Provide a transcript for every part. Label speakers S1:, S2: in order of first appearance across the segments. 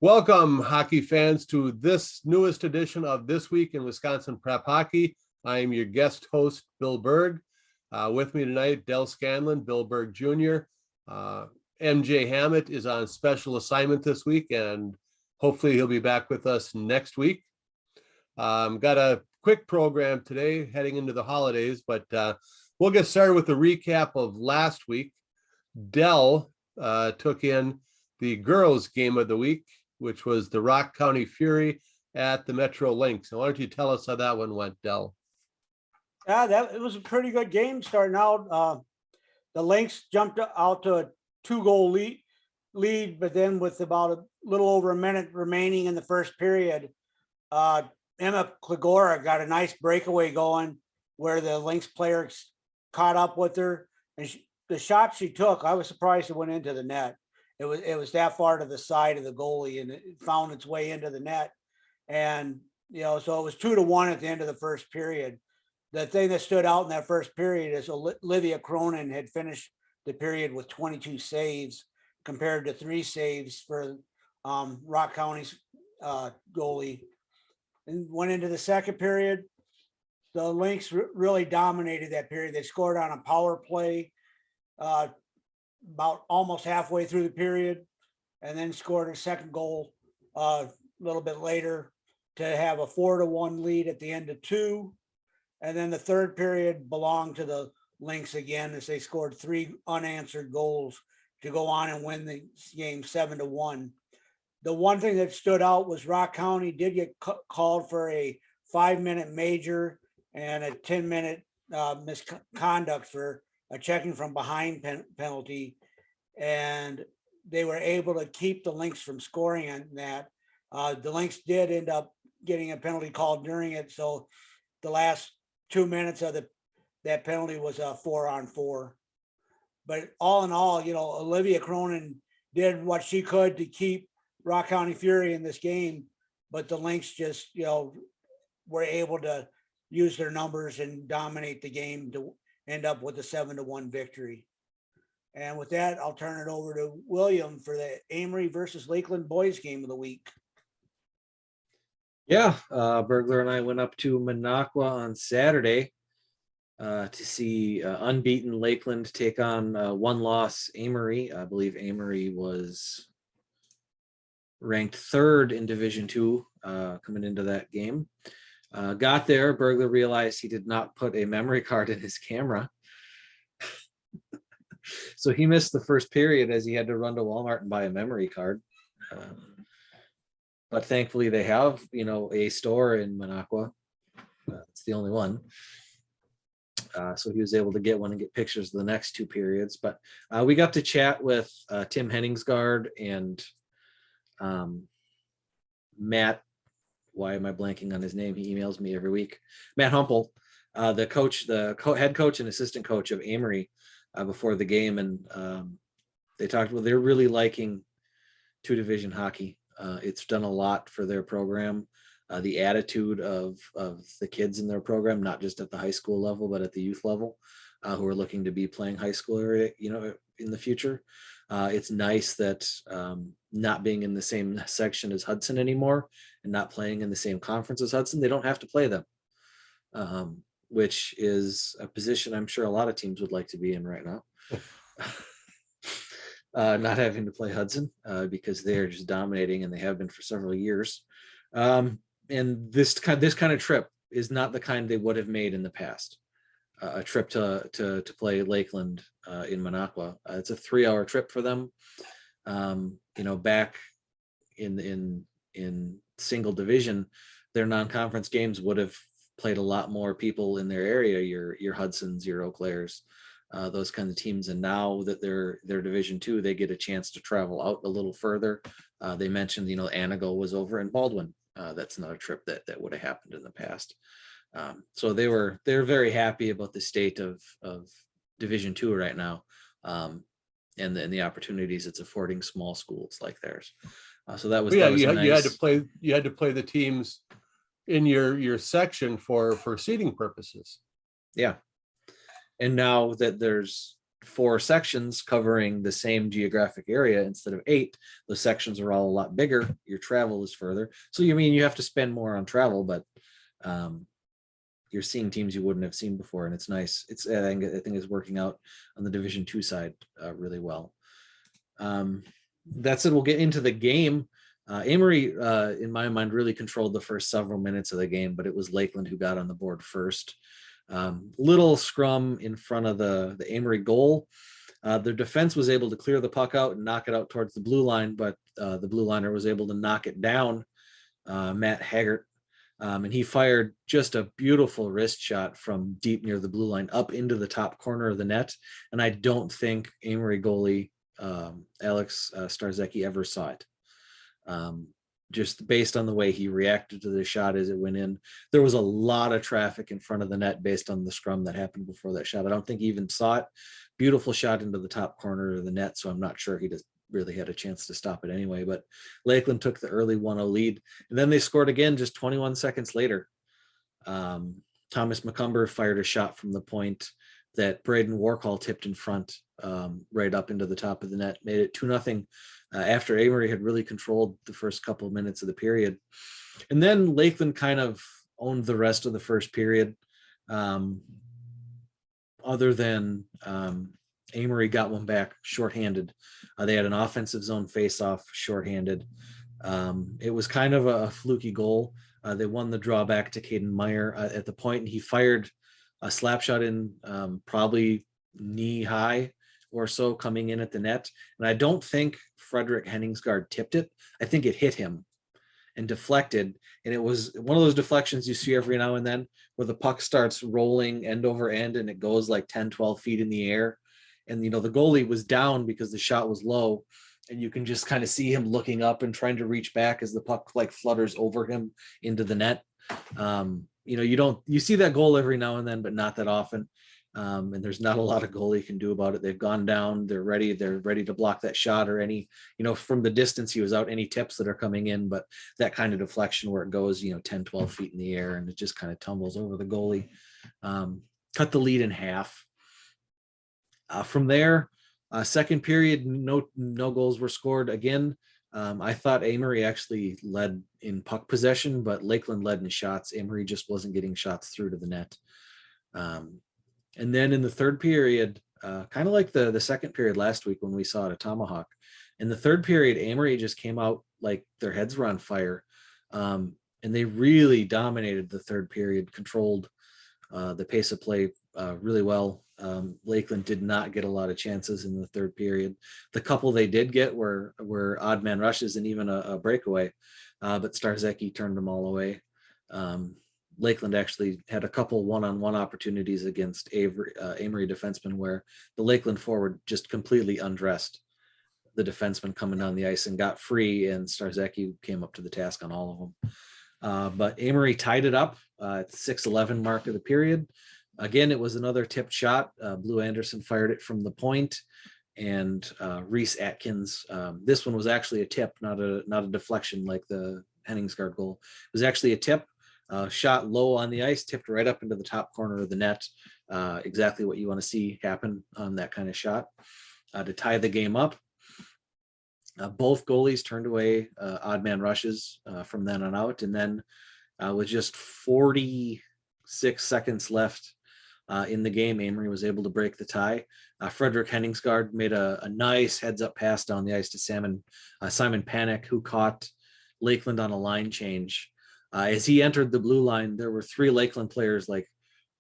S1: Welcome, hockey fans, to this newest edition of This Week in Wisconsin Prep Hockey. I am your guest host, Bill Berg. With me tonight, Del Scanlon, Bill Berg Jr. MJ Hammett is on special assignment this week, and hopefully he'll be back with us next week. Got a quick program today heading into the holidays, but we'll get started with the recap of last week. Del took in the girls' game of the week, which was the Rock County Fury at the Metro Lynx. So why don't you tell us how that one went, Del?
S2: Yeah, it was a pretty good game starting out. The Lynx jumped out to a 2-goal lead, but then with about a little over a minute remaining in the first period, Emma Klagora got a nice breakaway going where the Lynx players caught up with her. And the shot she took, I was surprised it went into the net. It was that far to the side of the goalie, and it found its way into the net. And, so it was 2-1 at the end of the first period. The thing that stood out in that first period is Olivia Cronin had finished the period with 22 saves compared to 3 saves for Rock County's goalie. And went into the second period. The Lynx really dominated that period. They scored on a power play about almost halfway through the period, and then scored a second goal a little bit later to have a 4-1 lead at the end of 2. And then the third period belonged to the Lynx again, as they scored 3 unanswered goals to go on and win the game 7-1. The one thing that stood out was Rock County did get called for a 5-minute major and a 10-minute misconduct for a checking from behind penalty, and they were able to keep the Lynx from scoring on that. The Lynx did end up getting a penalty called during it, so the last 2 minutes of that penalty was a 4-on-4. But all in all, Olivia Cronin did what she could to keep Rock County Fury in this game, but the Lynx just were able to use their numbers and dominate the game to end up with a 7-1 victory. And with that, I'll turn it over to William for the Amory versus Lakeland boys game of the week.
S3: Yeah, Burglar and I went up to Minocqua on Saturday to see unbeaten Lakeland take on one-loss Amory. I believe Amory was ranked 3rd in Division II coming into that game. Got there, Burglar realized he did not put a memory card in his camera. So he missed the first period as he had to run to Walmart and buy a memory card. But thankfully they have, a store in Minocqua. It's the only one. So he was able to get one and get pictures of the next 2 periods. But we got to chat with Tim Henningsgaard and Matt. Why am I blanking on his name? He emails me every week. Matt Humpel, the head coach and assistant coach of Amory before the game. And they talked about they're really liking 2-division hockey. It's done a lot for their program. The attitude of the kids in their program, not just at the high school level, but at the youth level, who are looking to be playing high school area, in the future. It's nice that not being in the same section as Hudson anymore and not playing in the same conference as Hudson, they don't have to play them, which is a position I'm sure a lot of teams would like to be in right now. Not having to play Hudson because they're just dominating, and they have been for several years. And this kind of trip is not the kind they would have made in the past. A trip to play Lakeland in Minocqua. It's a 3-hour trip for them. Back in single division, their non-conference games would have played a lot more people in their area. Your Hudsons, your Eau Claires, those kinds of teams. And now that they're Division II, they get a chance to travel out a little further. They mentioned, Anago was over in Baldwin. That's not a trip that would have happened in the past. So they're very happy about the state of Division II right now, and the opportunities it's affording small schools like theirs. So that was,
S1: nice. You had to play the teams in your section for seating purposes.
S3: Yeah, and now that there's 4 sections covering the same geographic area instead of 8. Those sections are all a lot bigger. Your travel is further. So you mean you have to spend more on travel, but you're seeing teams you wouldn't have seen before, and it's nice. I think it's working out on the Division II side really well. That said, we'll get into the game. Amory, in my mind, really controlled the first several minutes of the game, but it was Lakeland who got on the board first. Little scrum in front of the Amory goal. Their defense was able to clear the puck out and knock it out towards the blue line, but the blue liner was able to knock it down, Matt Haggart. And he fired just a beautiful wrist shot from deep near the blue line up into the top corner of the net. And I don't think Amory goalie Alex Starzecki ever saw it. Just based on the way he reacted to the shot as it went in. There was a lot of traffic in front of the net based on the scrum that happened before that shot. I don't think he even saw it. Beautiful shot into the top corner of the net, so I'm not sure he just really had a chance to stop it anyway. But Lakeland took the early 1-0 lead, and then they scored again just 21 seconds later. Thomas McCumber fired a shot from the point that Braden Warcall tipped in front, right up into the top of the net, made it 2-0 after Amory had really controlled the first couple of minutes of the period. And then Lakeland kind of owned the rest of the first period. Other than Amory got one back shorthanded. They had an offensive zone face-off shorthanded. It was kind of a fluky goal. They won the drawback to Caden Meyer at the point, and he fired a slap shot in probably knee high or so coming in at the net. And I don't think Frederick Henningsgaard tipped it. I think it hit him and deflected. And it was one of those deflections you see every now and then where the puck starts rolling end over end and it goes like 10, 12 feet in the air. And, you know, the goalie was down because the shot was low. And you can just kind of see him looking up and trying to reach back as the puck like flutters over him into the net. You know, you see that goal every now and then, but not that often. And there's not a lot a goalie can do about it. They've gone down, they're ready to block that shot or any, you know, from the distance he was out, any tips that are coming in, but that kind of deflection where it goes, you know, 10, 12 feet in the air and it just kind of tumbles over the goalie. Cut the lead in half. From there, second period, no goals were scored again. I thought Amory actually led in puck possession, but Lakeland led in shots. Amory just wasn't getting shots through to the net. And then in the third period, kind of like the second period last week when we saw it at Tomahawk, in the third period, Amory just came out like their heads were on fire. And they really dominated the third period, controlled the pace of play really well. Lakeland did not get a lot of chances in the third period. The couple they did get were odd man rushes and even a breakaway, but Starzecki turned them all away. Lakeland actually had a couple one-on-one opportunities against Amory defensemen where the Lakeland forward just completely undressed the defenseman coming down the ice and got free, and Starzecki came up to the task on all of them. But Amory tied it up at the 6:11 mark of the period. Again, it was another tipped shot. Blue Anderson fired it from the point, and Reese Atkins. This one was actually a tip, not a deflection like the Henningsgaard goal. It was actually a tip. Shot low on the ice, tipped right up into the top corner of the net. Exactly what you want to see happen on that kind of shot to tie the game up. Both goalies turned away odd man rushes from then on out. And then with just 46 seconds left in the game, Amory was able to break the tie. Frederick Henningsgaard made a nice heads up pass down the ice to Simon Panik, who caught Lakeland on a line change. As he entered the blue line, there were 3 Lakeland players like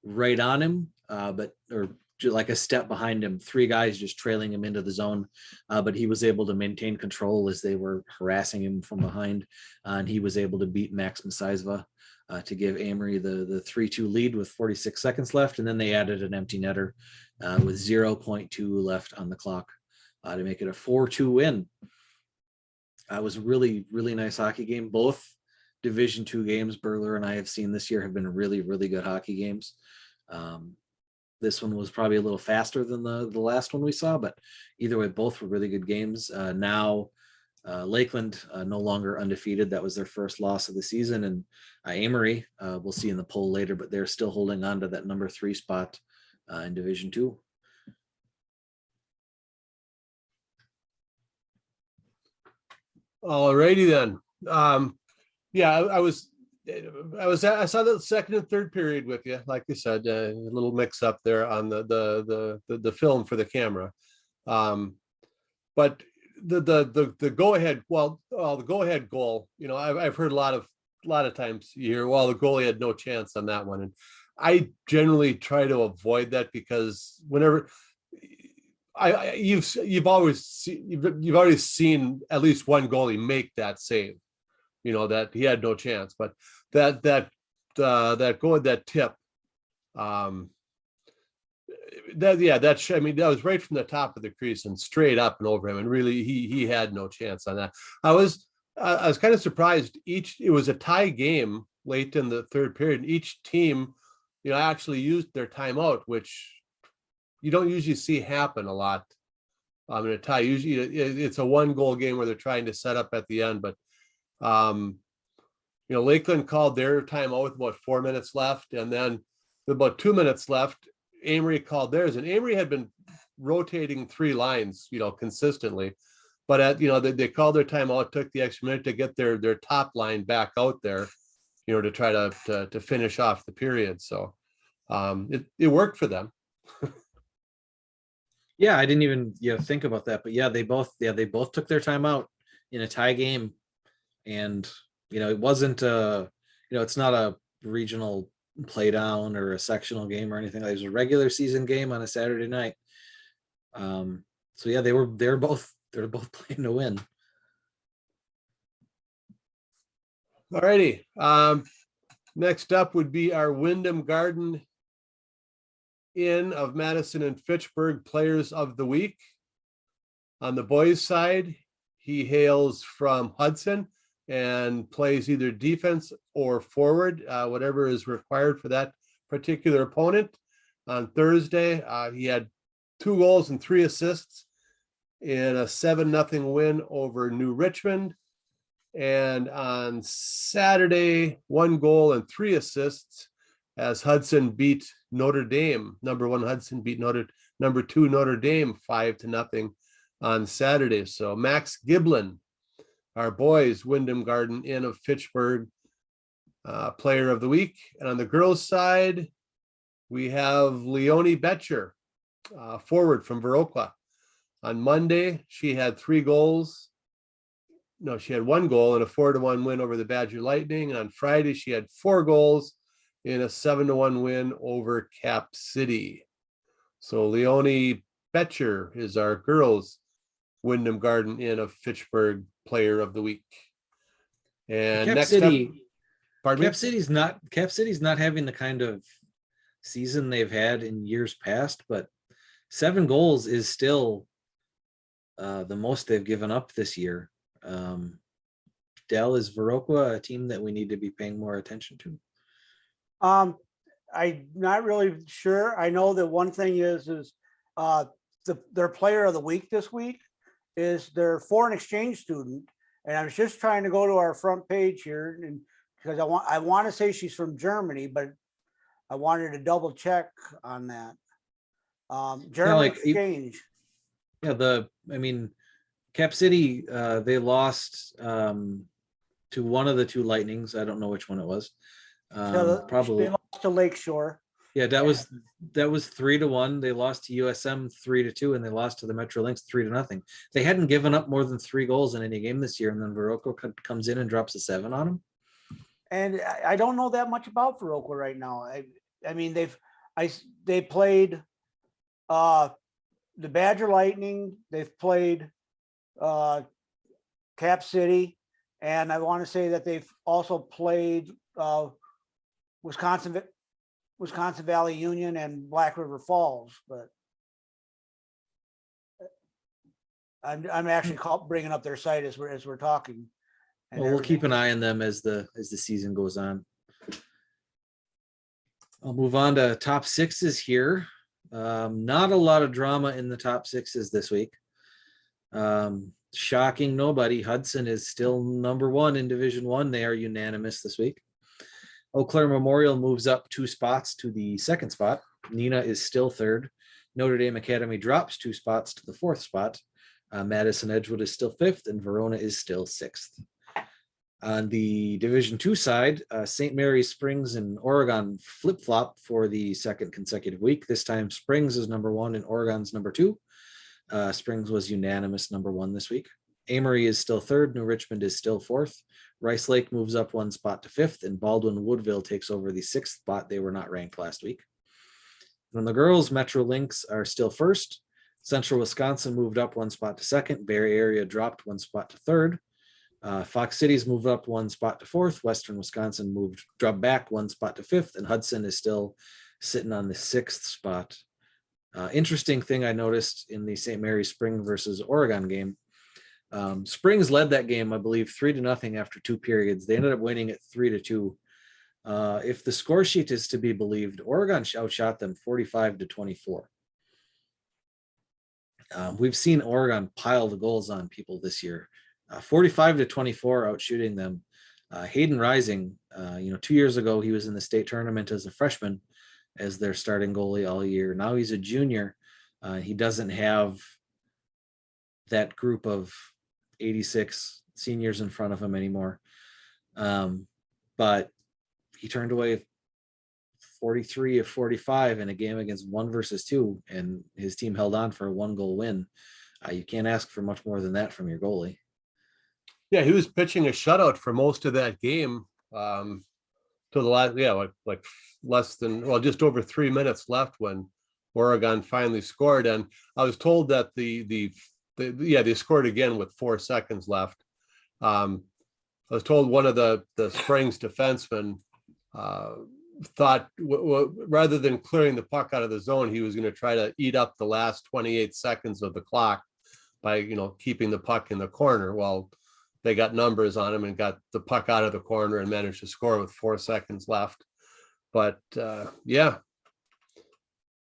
S3: right on him, or like a step behind him, 3 guys just trailing him into the zone. But he was able to maintain control as they were harassing him from behind. And he was able to beat Max Masizva to give Amory the 3-2 lead with 46 seconds left. And then they added an empty netter with 0.2 left on the clock to make it a 4-2 win. It was a really, really nice hockey game. Both Division II games Burler and I have seen this year have been really, really good hockey games. This one was probably a little faster than the last one we saw, but either way, both were really good games. Now Lakeland no longer undefeated. That was their first loss of the season. And Amory, we'll see in the poll later, but they're still holding on to that number 3 spot in Division II.
S1: Alrighty then. Yeah, I saw the second and third period with you. Like you said, a little mix up there on the film for the camera. But the go ahead, the go ahead goal, I've heard a lot of times you hear, well, the goalie had no chance on that one, and I generally try to avoid that because whenever you've already seen at least one goalie make that save, that he had no chance, but that tip, um, I mean, that was right from the top of the crease and straight up and over him, and really he had no chance on that. I was kind of surprised. It was a tie game late in the third period. Each team, actually used their timeout, which you don't usually see happen a lot. In a tie, usually it's a 1-goal game where they're trying to set up at the end, but Lakeland called their timeout with about 4 minutes left, and then with about 2 minutes left, Amory called theirs, and Amory had been rotating 3 lines, consistently, but they called their timeout, took the extra minute to get their top line back out there, to try to finish off the period. So it worked for them.
S3: Yeah, I didn't even think about that, but they both took their time out in a tie game, and it wasn't it's not a regional play down or a sectional game or anything. It was a regular season game on a Saturday night. So yeah, they're both playing to win.
S1: All righty. Next up would be our Wyndham Garden Inn of Madison and Fitchburg Players of the Week. On the boys' side, he hails from Hudson and plays either defense or forward, whatever is required for that particular opponent. On Thursday, he had 2 goals and 3 assists in a 7-0 win over New Richmond. And on Saturday, 1 goal and 3 assists as Hudson beat Notre Dame. Number 1 Hudson beat number 2 Notre Dame 5-0 on Saturday. So Max Giblin, our boys Wyndham Garden Inn of Fitchburg Player of the Week. And on the girls' side, we have Leonie Betcher, forward from Viroqua. On Monday, she had 3 goals. No, she had 1 goal in a 4-1 win over the Badger Lightning. And on Friday, she had 4 goals in a 7-1 win over Cap City. So Leonie Betcher is our girls Wyndham Garden Inn of Fitchburg Player of the Week. And
S3: Cap
S1: next
S3: City,
S1: up,
S3: Cap City's not having the kind of season they've had in years past, but 7 goals is still the most they've given up this year. Dell, is Viroqua a team that we need to be paying more attention to?
S2: I'm not really sure. I know that one thing is their player of the week this week is their foreign exchange student. And I was just trying to go to our front page here, and because I want to say she's from Germany, but I wanted to double check on that. German exchange.
S3: Yeah, Cap City, they lost to one of the 2 Lightnings. I don't know which one it was. Probably
S2: they lost to Lakeshore.
S3: Yeah, that was 3-1. They lost to USM 3-2, and they lost to the Metro Lynx 3-0. They hadn't given up more than 3 goals in any game this year, and then Viroqua comes in and drops a 7 on them.
S2: And I don't know that much about Viroqua right now. I mean, they played the Badger Lightning. They've played Cap City, and I want to say that they've also played Wisconsin Valley Union and Black River Falls. But I'm actually bringing up their site as we're talking.
S3: Well, we'll keep an eye on them as the season goes on. I'll move on to top 6s here. Not a lot of drama in the top 6s this week. Shocking nobody. Hudson is still number 1 in Division 1. They are unanimous this week. Eau Claire Memorial moves up 2 spots to the 2nd spot. Neenah is still 3rd. Notre Dame Academy drops 2 spots to the 4th spot. Madison Edgewood is still 5th, and Verona is still 6th. On the Division II side, St. Mary's Springs and Oregon flip-flop for the second consecutive week. This time Springs is number 1 and Oregon's number 2. Springs was unanimous number 1 this week. Amory is still 3rd. New Richmond is still 4th. Rice Lake moves up 1 spot to 5th, and Baldwin Woodville takes over the 6th spot. They were not ranked last week. On the girls, Metro Lynx are still 1st. Central Wisconsin moved up 1 spot to 2nd. Bay Area dropped 1 spot to 3rd. Fox Cities moved up 1 spot to 4th. Western Wisconsin dropped back 1 spot to 5th, and Hudson is still sitting on the 6th spot. Interesting thing I noticed in the St. Mary's Spring versus Oregon game. Springs led that game, I believe, 3-0 after 2 periods. They ended up winning it 3-2. If the score sheet is to be believed, Oregon outshot them 45-24. We've seen Oregon pile the goals on people this year. 45-24 outshooting them. Hayden Rising, 2 years ago, he was in the state tournament as a freshman as their starting goalie all year. Now he's a junior. He doesn't have that group of 86 seniors in front of him anymore. But he turned away 43 of 45 in a game against 1 versus 2, and his team held on for a 1-goal win. You can't ask for much more than that from your goalie.
S1: Yeah, he was pitching a shutout for most of that game. To the last, like less than, just over 3 minutes left when Oregon finally scored. And I was told that they scored again with 4 seconds left. I was told one of the Springs defensemen thought rather than clearing the puck out of the zone, he was going to try to eat up the last 28 seconds of the clock by, keeping the puck in the corner. Well, they got numbers on him and got the puck out of the corner and managed to score with 4 seconds left. But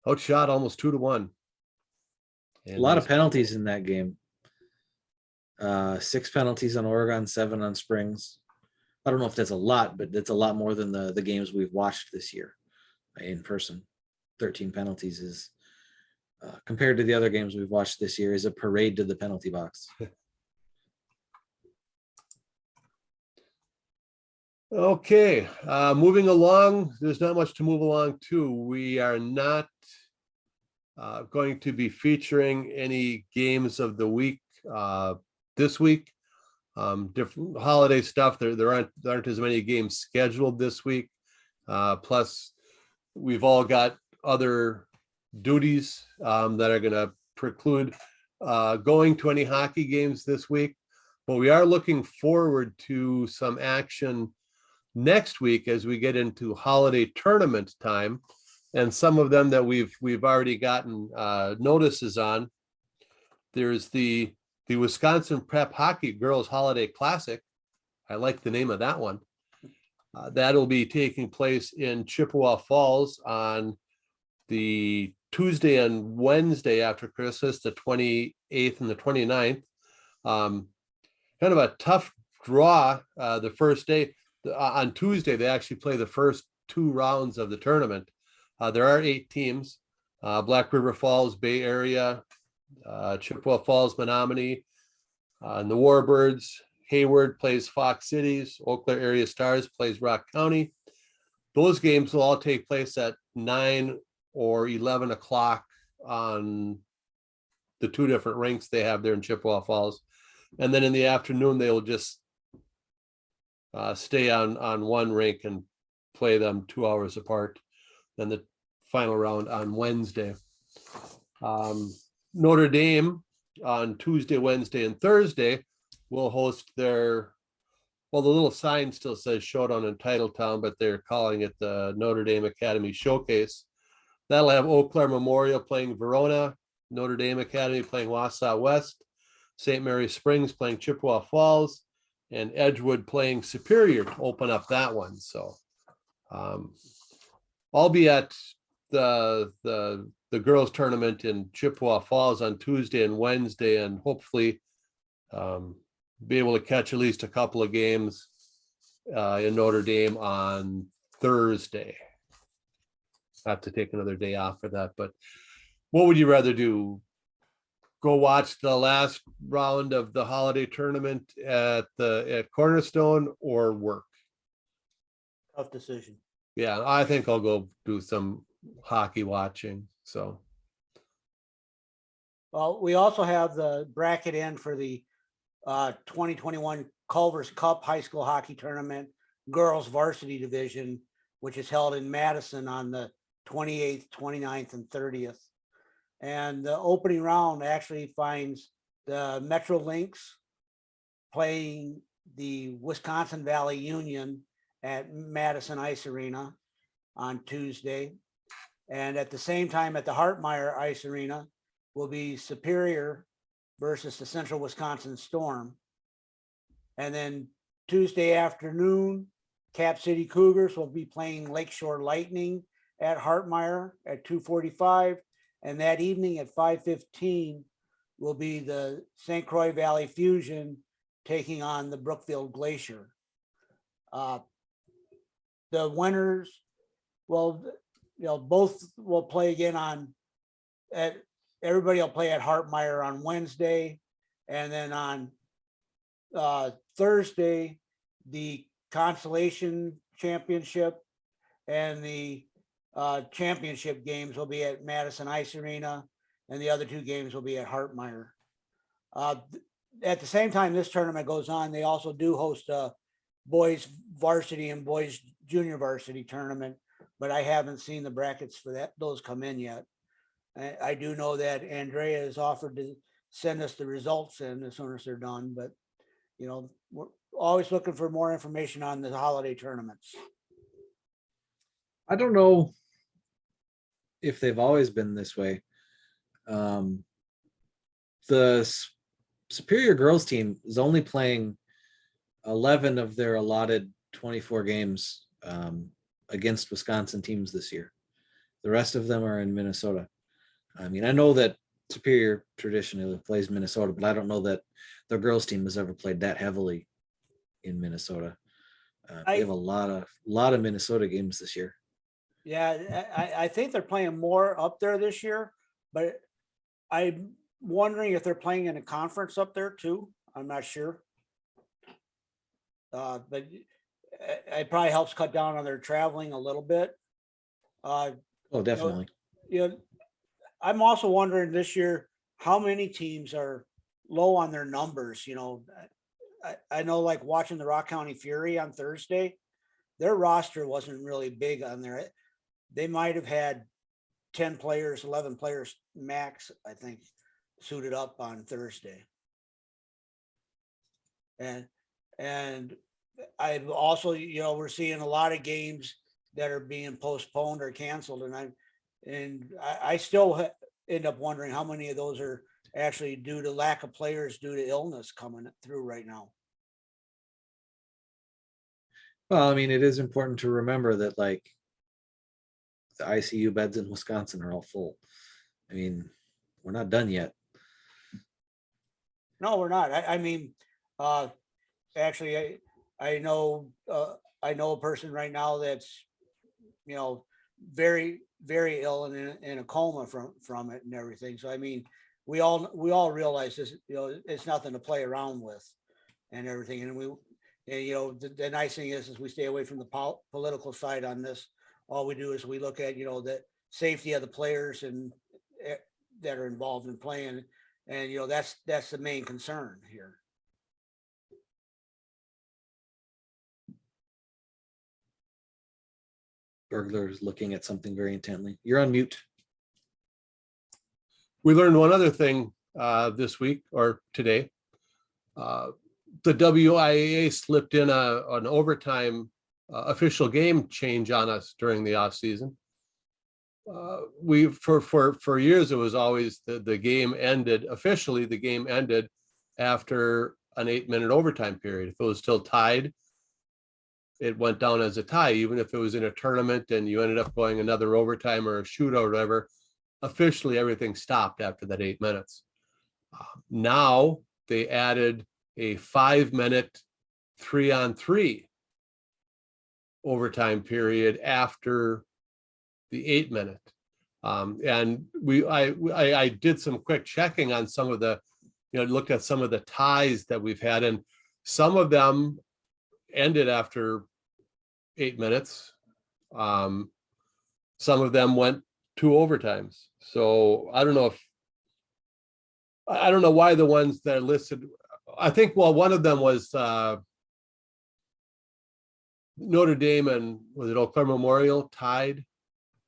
S1: outshot almost 2-1.
S3: A lot of penalties in that game. 6 penalties on Oregon, 7 on Springs. I don't know if that's a lot, but that's a lot more than the games we've watched this year in person. 13 penalties is, compared to the other games we've watched this year, is a parade to the penalty box.
S1: Okay, moving along. There's not much to move along to. We are not going to be featuring any games of the week this week. Different holiday stuff. There aren't as many games scheduled this week. Plus, we've all got other duties that are going to preclude going to any hockey games this week. But we are looking forward to some action next week as we get into holiday tournament time, and some of them that we've already gotten notices on. There's the Wisconsin Prep Hockey Girls Holiday Classic. I like the name of that one. That'll be taking place in Chippewa Falls on the Tuesday and Wednesday after Christmas, the 28th and the 29th. Kind of a tough draw the first day. On Tuesday, they actually play the first 2 rounds of the tournament. There are 8 teams: Black River Falls, Bay Area, Chippewa Falls, Menominee, and the Warbirds. Hayward plays Fox Cities. Eau Claire Area Stars plays Rock County. Those games will all take place at 9 or 11 o'clock on the 2 different rinks they have there in Chippewa Falls. And then in the afternoon, they will just stay on one rink and play them 2 hours apart. Then the final round on Wednesday. Notre Dame on Tuesday, Wednesday, and Thursday will host the little sign still says Showdown in Titletown, but they're calling it the Notre Dame Academy Showcase. That'll have Eau Claire Memorial playing Verona, Notre Dame Academy playing Wausau West, St. Mary's Springs playing Chippewa Falls, and Edgewood playing Superior to open up that one. So I'll be at the girls tournament in Chippewa Falls on Tuesday and Wednesday, and hopefully be able to catch at least a couple of games in Notre Dame on Thursday. I have to take another day off for that. But what would you rather do? go watch the last round of the holiday tournament at Cornerstone or work?
S2: Tough decision.
S1: Yeah, I think I'll go do some hockey watching. So
S2: Well, we also have the bracket in for the 2021 Culver's Cup High School Hockey Tournament Girls Varsity Division, which is held in Madison on the 28th, 29th, and 30th. And the opening round actually finds the Metro Lynx playing the Wisconsin Valley Union at Madison Ice Arena on Tuesday. And at the same time at the Hartmeyer Ice Arena will be Superior versus the Central Wisconsin Storm. And then Tuesday afternoon, Cap City Cougars will be playing Lakeshore Lightning at Hartmeyer at 2:45. And that evening at 5:15 will be the St. Croix Valley Fusion taking on the Brookfield Glacier. The winners, well, both will play again everybody will play at Hartmeyer on Wednesday. And then on Thursday, the Consolation Championship and the championship games will be at Madison Ice Arena, and the other two games will be at Hartmeyer. At the same time this tournament goes on, they also do host a boys varsity and boys junior varsity tournament, but I haven't seen the brackets for those come in yet. I do know that Andrea has offered to send us the results in as soon as they're done, but we're always looking for more information on the holiday tournaments.
S3: I don't know if they've always been this way. The Superior girls team is only playing 11 of their allotted 24 games against Wisconsin teams this year. The rest of them are in Minnesota. I mean, I know that Superior traditionally plays Minnesota, but I don't know that their girls team has ever played that heavily in Minnesota. They have a lot of Minnesota games this year.
S2: Yeah, I think they're playing more up there this year, but I'm wondering if they're playing in a conference up there too. I'm not sure. But it probably helps cut down on their traveling a little bit.
S3: Oh, definitely.
S2: I'm also wondering this year how many teams are low on their numbers. I know, like watching the Rock County Fury on Thursday, their roster wasn't really big on there. They might have had 10 players, 11 players max, I think, suited up on Thursday. And I've also, we're seeing a lot of games that are being postponed or canceled. And I still end up wondering how many of those are actually due to lack of players due to illness coming through right now.
S3: Well, I mean, it is important to remember that like the ICU beds in Wisconsin are all full. I mean, we're not done yet.
S2: No, we're not. I mean, actually, I know a person right now that's, very, very ill and in a coma from it and everything. So, I mean, we all realize this, it's nothing to play around with and everything. And the nice thing is we stay away from the political side on this. All we do is we look at, the safety of the players and that are involved in playing. And, that's the main concern here.
S3: Burglar is looking at something very intently. You're on mute.
S1: we learned one other thing this week or today. The WIAA slipped in an overtime official game change on us during the off season. We for years it was always the game ended officially. The game ended after an 8-minute overtime period. If it was still tied, it went down as a tie. Even if it was in a tournament and you ended up going another overtime or a shootout or whatever, officially everything stopped after that 8 minutes. Now they added a 5-minute 3-on-3 overtime period after the 8-minute. And I did some quick checking on some of the, looked at some of the ties that we've had, and some of them ended after 8 minutes. Some of them went 2 overtimes. So I don't know why the ones that are listed. I think, well, one of them was Notre Dame and was it Eau Claire Memorial tied?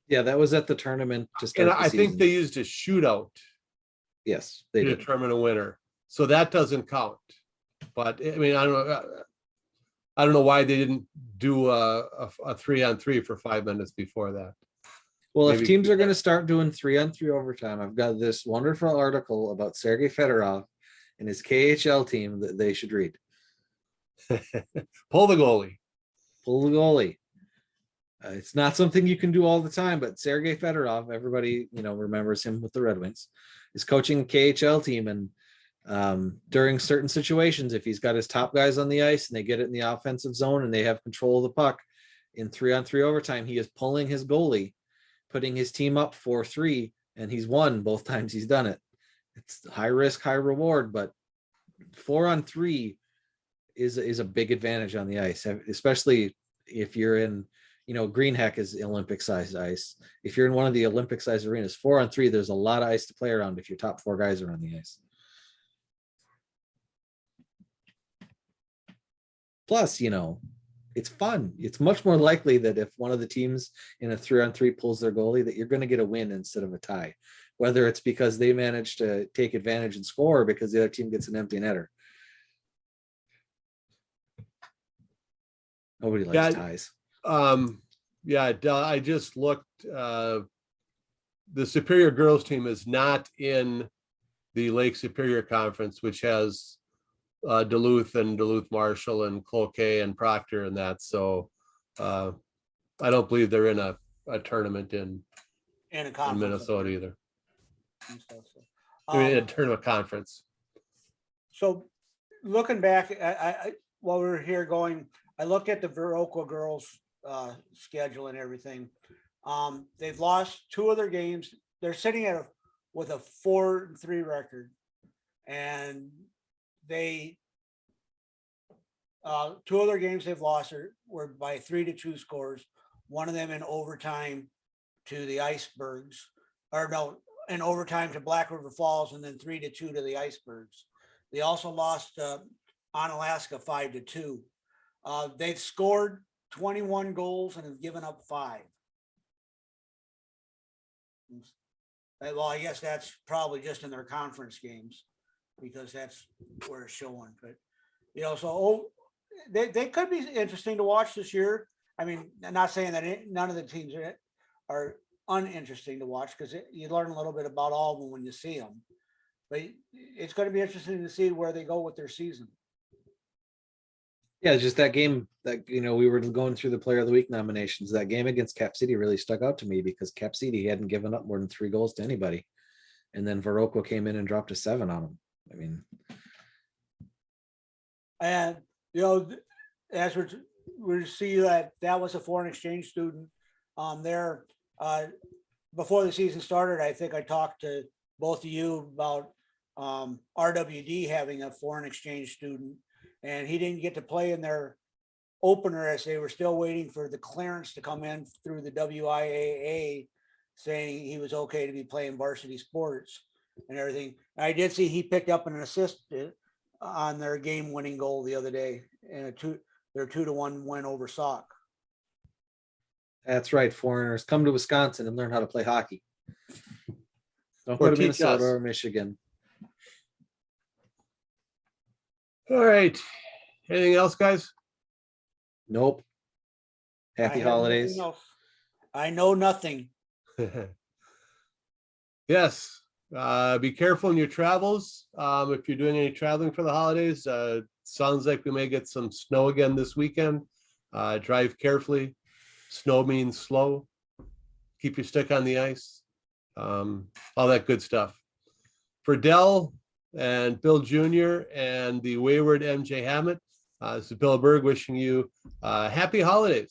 S3: Yeah, that was at the tournament to start
S1: And
S3: the
S1: I think
S3: season.
S1: they used a shootout
S3: Yes, they
S1: to
S3: did.
S1: determine a winner. So that doesn't count. But I mean, I don't know why they didn't do a 3-on-3 for 5 minutes before that.
S3: Well, if
S1: Maybe-
S3: teams are going to start doing 3-on-3 overtime, I've got this wonderful article about Sergei Fedorov and his KHL team that they should read.
S1: Pull the goalie.
S3: Pull the goalie. It's not something you can do all the time, but Sergei Fedorov, everybody remembers him with the Red Wings, is coaching a KHL team, and during certain situations, if he's got his top guys on the ice and they get it in the offensive zone and they have control of the puck in 3-on-3 overtime, he is pulling his goalie, putting his team up 4-3, and he's won both times he's done it. It's high risk, high reward, but 4-on-3 is a big advantage on the ice, especially if you're in, Green Heck is Olympic sized ice. If you're in one of the Olympic sized arenas, 4-on-3, there's a lot of ice to play around if your top 4 guys are on the ice. Plus, it's fun. It's much more likely that if one of the teams in a 3-on-3 pulls their goalie, that you're going to get a win instead of a tie, whether it's because they managed to take advantage and score or because the other team gets an empty netter. Nobody likes ties.
S1: I just looked. The Superior girls team is not in the Lake Superior Conference, which has Duluth and Duluth Marshall and Cloquet and Proctor and that. So I don't believe they're in a tournament in Minnesota either. I mean, a tournament conference.
S2: So looking back, I while we were here going, I looked at the Viroqua girls schedule and everything. They've lost 2 of their games. They're sitting with a 4-3 record, and they 2 of their games they've lost were by 3-2 scores. One of them in overtime to the Icebergs, or no, in overtime to Black River Falls, and then 3-2 to the Icebergs. They also lost on Alaska 5-2. They've scored 21 goals and have given up 5. Well, I guess that's probably just in their conference games, because that's where it's showing. But so they could be interesting to watch this year. I mean, I'm not saying that none of the teams are uninteresting to watch, because you learn a little bit about all of them when you see them. But it's going to be interesting to see where they go with their season.
S3: Yeah, just that game that, we were going through the Player of the Week nominations. That game against Cap City really stuck out to me, because Cap City hadn't given up more than 3 goals to anybody. And then Viroqua came in and dropped a 7 on them. I mean,
S2: and as we see that was a foreign exchange student there before the season started. I think I talked to both of you about RWD having a foreign exchange student, and he didn't get to play in their opener as they were still waiting for the clearance to come in through the WIAA saying he was okay to be playing varsity sports and everything. I did see he picked up an assist on their game-winning goal the other day, and their 2-1 win over Sauk.
S3: that's right. Foreigners come to Wisconsin and learn how to play hockey. Don't
S1: Or
S3: go to
S1: teach
S3: Minnesota
S1: us.
S3: or Michigan.
S1: All right. Anything else, guys?
S3: Nope. Happy
S2: I have
S3: holidays.
S2: nothing else. I know nothing.
S1: Yes. Be careful in your travels. If you're doing any traveling for the holidays, sounds like we may get some snow again this weekend. Drive carefully. Snow means slow. Keep your stick on the ice. All that good stuff. For Dell and Bill Jr. and the wayward MJ Hammett, this is Bill Berg wishing you happy holidays.